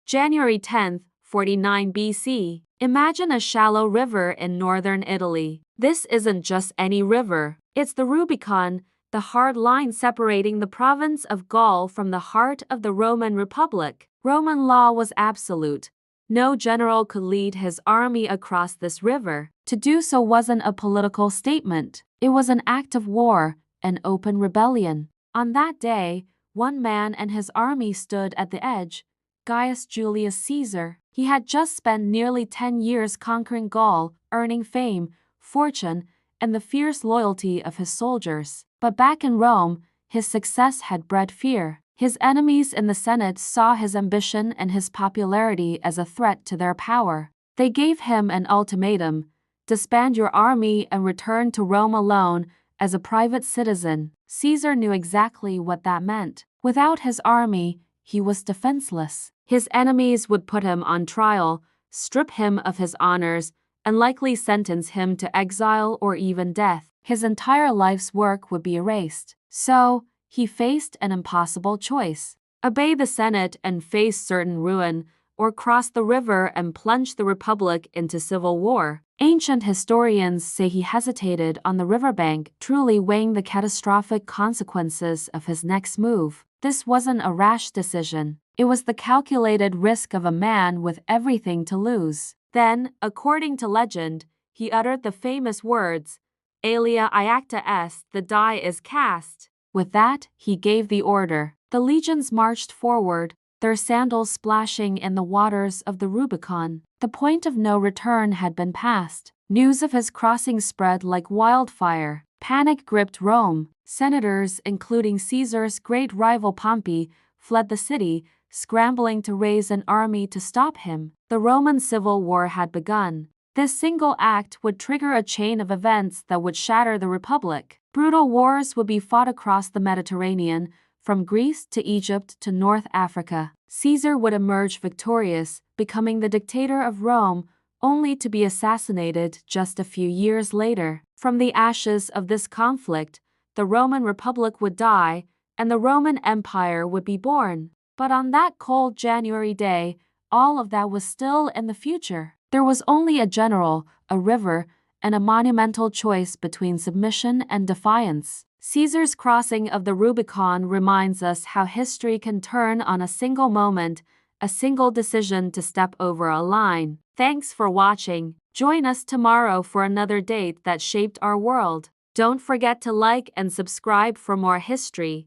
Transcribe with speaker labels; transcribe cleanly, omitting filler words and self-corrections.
Speaker 1: January 10th, 49 BC. Imagine a shallow river in northern Italy. This isn't just any river. It's the Rubicon, the hard line separating the province of Gaul from the heart of the Roman Republic. Roman law was absolute. No general could lead his army across this river. To do so wasn't a political statement. It was an act of war, an open rebellion. On that day, one man and his army stood at the edge, Gaius Julius Caesar. He had just spent nearly 10 years conquering Gaul, earning fame, fortune, and the fierce loyalty of his soldiers. But back in Rome, his success had bred fear. His enemies in the Senate saw his ambition and his popularity as a threat to their power. They gave him an ultimatum: disband your army and return to Rome alone as a private citizen. Caesar knew exactly what that meant. Without his army, he was defenseless. His enemies would put him on trial, strip him of his honors, and likely sentence him to exile or even death. His entire life's work would be erased. So, he faced an impossible choice: obey the Senate and face certain ruin, or cross the river and plunge the Republic into civil war. Ancient historians say he hesitated on the riverbank, truly weighing the catastrophic consequences of his next move. This wasn't a rash decision. It was the calculated risk of a man with everything to lose. Then, according to legend, he uttered the famous words, "Alia iacta est," the die is cast. With that, he gave the order. The legions marched forward, their sandals splashing in the waters of the Rubicon. The point of no return had been passed. News of his crossing spread like wildfire. Panic gripped Rome. Senators, including Caesar's great rival Pompey, fled the city, scrambling to raise an army to stop him. The Roman Civil War had begun. This single act would trigger a chain of events that would shatter the Republic. Brutal wars would be fought across the Mediterranean, from Greece to Egypt to North Africa. Caesar would emerge victorious, becoming the dictator of Rome, only to be assassinated just a few years later. From the ashes of this conflict, the Roman Republic would die, and the Roman Empire would be born. But on that cold January day, all of that was still in the future. There was only a general, a river, and a monumental choice between submission and defiance. Caesar's crossing of the Rubicon reminds us how history can turn on a single moment, a single decision to step over a line. Thanks for watching. Join us tomorrow for another date that shaped our world. Don't forget to like and subscribe for more history.